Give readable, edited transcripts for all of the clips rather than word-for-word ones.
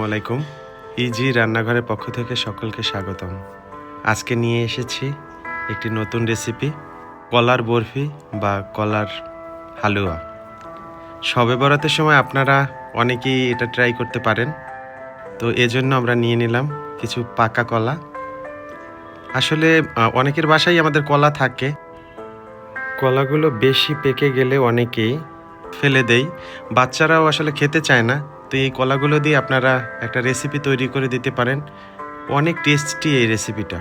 আলাইকুম। ইজি রান্নাঘরের পক্ষ থেকে সকলকে স্বাগতম। আজকে নিয়ে এসেছি একটি নতুন রেসিপি, কলার বরফি বা কলার হালুয়া। শবে বরাতের সময় আপনারা অনেকেই এটা ট্রাই করতে পারেন। তো এজন্য আমরা নিয়ে নিলাম কিছু পাকা কলা। আসলে অনেকের বাসায় আমাদের কলা থাকে। কলাগুলো বেশি পেকে গেলে অনেকেই ফেলে দেয়। বাচ্চারাও আসলে খেতে চায় না। তো এই কলাগুলো দিয়ে আপনারা একটা রেসিপি তৈরি করে দিতে পারেন। অনেক টেস্টি এই রেসিপিটা।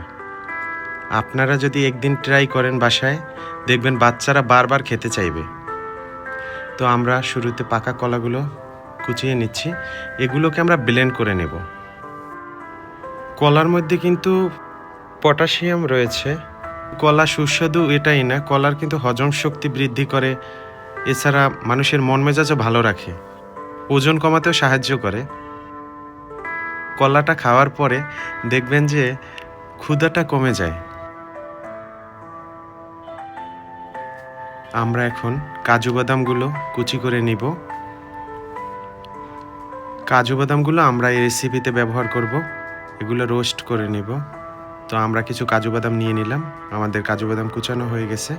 আপনারা যদি একদিন ট্রাই করেন বাসায়, দেখবেন বাচ্চারা বারবার খেতে চাইবে। তো আমরা শুরুতে পাকা কলাগুলো কুচিয়ে নিচ্ছি। এগুলোকে আমরা ব্লেন্ড করে নেব। কলার মধ্যে কিন্তু পটাশিয়াম রয়েছে। কলা সুস্বাদু এটাই না, কলার কিন্তু হজম শক্তি বৃদ্ধি করে। এছাড়া মানুষের মন মেজাজও ভালো রাখে, ওজন কমাতেও সাহায্য করে। কলাটা খাওয়ার পরে দেখবেন যে ক্ষুধাটা কমে যায়। আমরা এখন কাজু বাদামগুলো কুচি করে নিব। কাজু বাদামগুলো আমরা এই রেসিপিতে ব্যবহার করব। এগুলো রোস্ট করে নিব। তো আমরা কিছু কাজু বাদাম নিয়ে নিলাম। আমাদের কাজু বাদাম কুচানো হয়ে গেছে।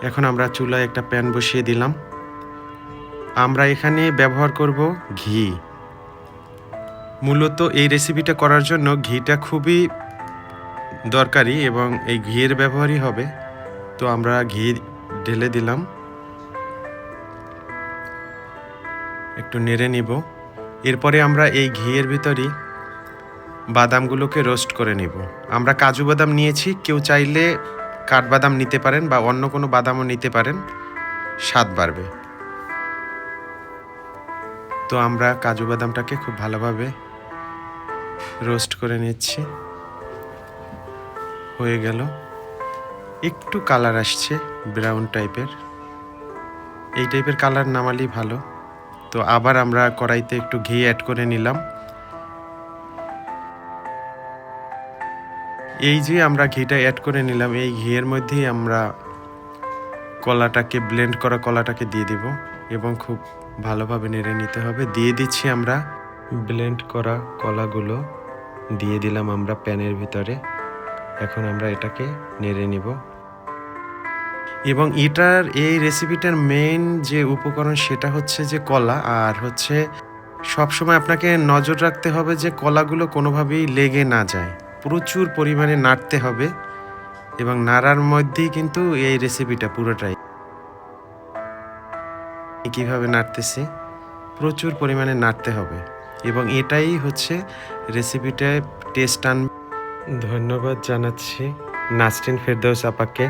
এখন আমরা চুলায় একটা প্যান বসিয়ে দিলাম। আমরা এখানে ব্যবহার করব ঘি। মূলত এই রেসিপিটা করার জন্য ঘিটা খুবই দরকারি এবং এই ঘিয়ের ব্যবহারই হবে। তো আমরা ঘি ঢেলে দিলাম, একটু নেড়ে নিব। এরপরে আমরা এই ঘিয়ের ভিতরই বাদামগুলোকে রোস্ট করে নিব। আমরা কাজু বাদাম নিয়েছি, কেউ চাইলে কাঠবাদাম নিতে পারেন বা অন্য কোনো বাদামও নিতে পারেন, স্বাদ বাড়বে। তো আমরা কাজু বাদামটাকে খুব ভালোভাবে রোস্ট করে নিচ্ছি। হয়ে গেল, একটু কালার আসছে ব্রাউন টাইপের। এই টাইপের কালার নামালেই ভালো। তো আবার আমরা কড়াইতে একটু ঘি অ্যাড করে নিলাম। এই যে আমরা ঘিটা অ্যাড করে নিলাম, এই ঘিয়ের মধ্যেই আমরা কলাটাকে, ব্লেন্ড করা কলাটাকে দিয়ে দিব এবং খুব ভালোভাবে নেড়ে নিতে হবে। দিয়ে দিচ্ছি আমরা ব্লেন্ড করা কলাগুলো, দিয়ে দিলাম আমরা প্যানের ভিতরে। এখন আমরা এটাকে নেড়ে নিব। এবং এটার, এই রেসিপিটার মেইন যে উপকরণ সেটা হচ্ছে যে কলা। আর হচ্ছে সবসময় আপনাকে নজর রাখতে হবে যে কলাগুলো কোনোভাবেই লেগে না যায়। প্রচুর পরিমাণে নাড়তে হবে এবং নাড়ার মধ্যেই কিন্তু এই রেসিপিটা পুরোটাই। কিভাবে নাড়তেছি, প্রচুর পরিমাণে নাড়তে হবে এবং এটাই হচ্ছে রেসিপিটায় টেস্ট আনবে। ধন্যবাদ জানাচ্ছি নাসরিন ফেরদৌস আপাকে।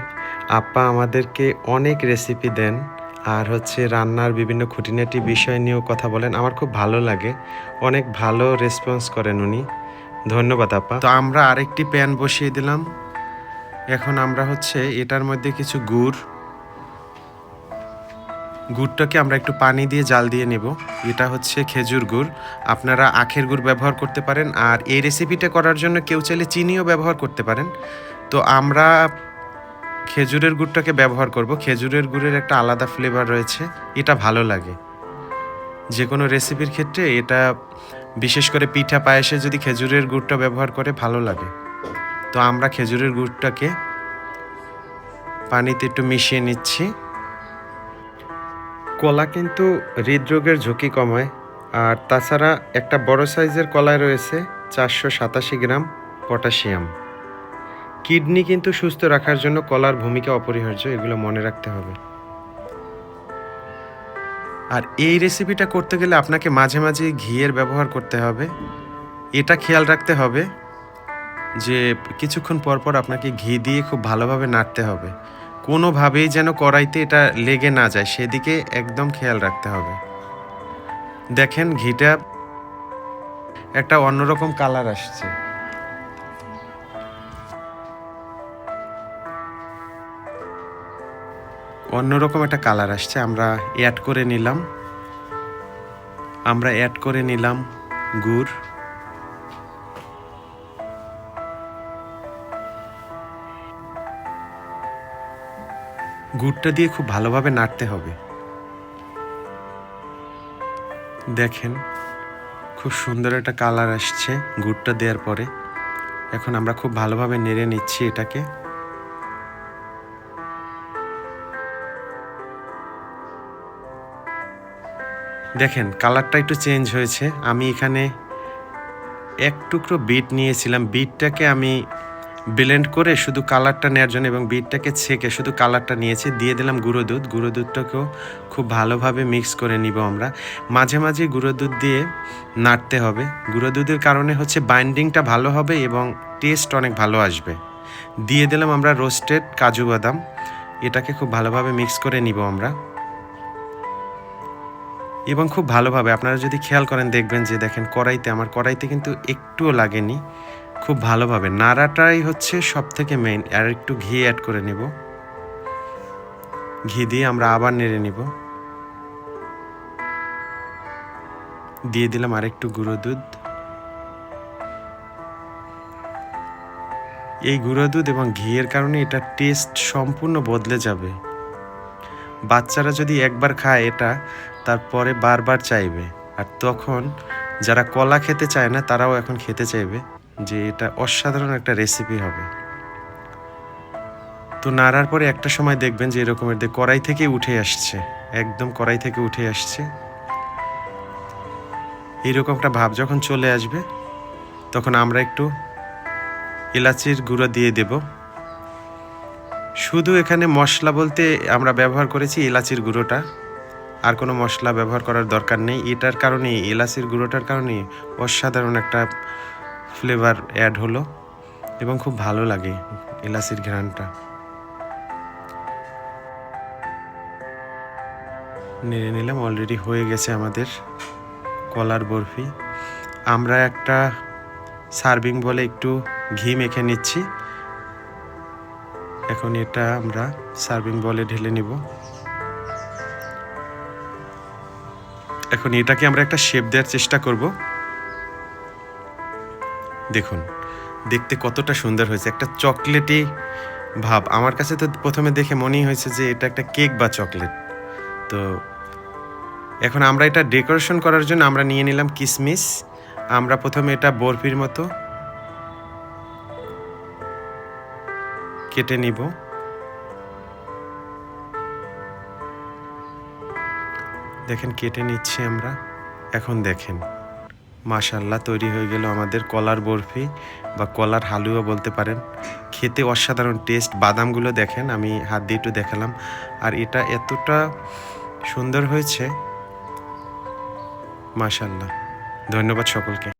আপা আমাদেরকে অনেক রেসিপি দেন আর হচ্ছে রান্নার বিভিন্ন খুঁটিনাটি বিষয় নিয়েও কথা বলেন। আমার খুব ভালো লাগে, অনেক ভালো রেসপন্স করেন উনি। ধন্যবাদ আপা। তো আমরা আরেকটি প্যান বসিয়ে দিলাম। এখন আমরা হচ্ছে এটার মধ্যে কিছু গুড়টাকে আমরা একটু পানি দিয়ে জাল দিয়ে নেব। এটা হচ্ছে খেজুর গুড়, আপনারা আখের গুড় ব্যবহার করতে পারেন। আর এই রেসিপিটা করার জন্য কেউ চাইলে চিনিও ব্যবহার করতে পারেন। তো আমরা খেজুরের গুড়টাকে ব্যবহার করব। খেজুরের গুড়ের একটা আলাদা ফ্লেভার রয়েছে, এটা ভালো লাগে যে কোনো রেসিপির ক্ষেত্রে। এটা বিশেষ করে পিঠা পায়েসে যদি খেজুরের গুড়টা ব্যবহার করে ভালো লাগে। তো আমরা খেজুরের গুড়টাকে পানিতে একটু মিশিয়ে নিচ্ছি। কলা কিন্তু হৃদরোগের ঝুঁকি কমায়। আর তাছাড়া একটা বড় সাইজের কলায় রয়েছে 487 গ্রাম পটাশিয়াম। কিডনি কিন্তু সুস্থ রাখার জন্য কলার ভূমিকা অপরিহার্য, এগুলো মনে রাখতে হবে। আর এই রেসিপিটা করতে গেলে আপনাকে মাঝে মাঝে ঘিয়ের ব্যবহার করতে হবে। এটা খেয়াল রাখতে হবে যে কিছুক্ষণ পর পর আপনাকে ঘি দিয়ে খুব ভালোভাবে নাড়তে হবে, কোনোভাবেই যেন কড়াইতে এটা লেগে না যায়, সেদিকে একদম খেয়াল রাখতে হবে। দেখেন ঘিটা একটা অন্যরকম কালার আসছে। অন্যরকম একটা কালার আসছে। আমরা অ্যাড করে নিলাম গুড়। গুড়টা দিয়ে খুব ভালোভাবে নাড়তে হবে। দেখেন খুব সুন্দর একটা কালার আসছে গুড়টা দেওয়ার পরে। এখন আমরা খুব ভালোভাবে নেড়ে নিচ্ছি এটাকে। দেখেন কালারটা একটু চেঞ্জ হয়েছে। আমি এখানে এক টুকরো বিট নিয়েছিলাম, বিটটাকে আমি ব্লেন্ড করে শুধু কালারটা নেওয়ার জন্য এবং বিটটাকে ছেঁকে শুধু কালারটা নিয়েছি। দিয়ে দিলাম গুঁড়ো দুধ। গুঁড়ো দুধটাকেও খুব ভালোভাবে মিক্স করে নিব আমরা। মাঝে মাঝে গুঁড়ো দুধ দিয়ে নাড়তে হবে। গুঁড়ো দুধের কারণে হচ্ছে বাইন্ডিংটা ভালো হবে এবং টেস্ট অনেক ভালো আসবে। দিয়ে দিলাম আমরা রোস্টেড কাজু বাদাম। এটাকে খুব ভালোভাবে মিক্স করে নিব আমরা এবং খুব ভালোভাবে আপনারা যদি খেয়াল করেন দেখবেন যে দেখেন আমার কড়াইতে কিন্তু একটুও লাগেনি। খুব ভালোভাবে নাড়াটাই হচ্ছে সব থেকে মেইন। আর একটু ঘি অ্যাড করে নেব। ঘি দিয়ে আমরা আবার নেড়ে নিব। দিয়ে দিলাম আরেকটু গুঁড়ো দুধ। এই গুঁড়ো দুধ এবং ঘিয়ের কারণে এটা টেস্ট সম্পূর্ণ বদলে যাবে। বাচ্চারা যদি একবার খায় এটা তারপরে বারবার চাইবে। আর তখন যারা কলা খেতে চায় না তারাও এখন খেতে চাইবে, যে এটা অসাধারণ একটা রেসিপি হবে। তো নাড়ার পরে একটা সময় দেখবেন যে এরকমের কড়াই থেকে উঠে আসছে, একদম কড়াই থেকে উঠে আসছে। এইরকম একটা ভাব যখন চলে আসবে তখন আমরা একটু এলাচির গুঁড়ো দিয়ে দেব। শুধু এখানে মশলা বলতে আমরা ব্যবহার করেছি এলাচির গুঁড়োটা, আর কোনো মশলা ব্যবহার করার দরকার নেই। এটার কারণে এলাচির গুঁড়োটার কারণে অসাধারণ একটা ফ্লেভার অ্যাড হলো এবং খুব ভালো লাগে এলাচির ঘ্রাণটা। নেড়ে নিলাম। অলরেডি হয়ে গেছে আমাদের কলার বরফি। আমরা একটা সার্ভিং বলে একটু ঘি মেখে নিচ্ছি। এখন এটা আমরা সার্ভিং বলে ঢেলে নিব। এখন এটাকে আমরা একটা শেপ দেওয়ার চেষ্টা করব। দেখুন দেখতে কতটা সুন্দর হয়েছে, একটা চকলেটি ভাব। আমার কাছে তো প্রথমে দেখে মনেই হয়েছে যে এটা একটা কেক বা চকলেট। তো এখন আমরা এটা ডেকোরেশন করার জন্য আমরা নিয়ে নিলাম কিশমিশ। আমরা প্রথমে এটা বরফির মতো কেটে নিব। দেখেন কেটে নিচ্ছি আমরা। এখন দেখেন মাশাআল্লাহ তৈরি হয়ে গেল আমাদের কলার বরফি বা কলার হালুয়া বলতে পারেন। খেতে অসাধারণ টেস্ট। বাদামগুলো দেখেন, আমি হাত দিয়ে একটু দেখালাম। আর এটা এতটা সুন্দর হয়েছে, মাশাআল্লাহ। ধন্যবাদ সকলকে।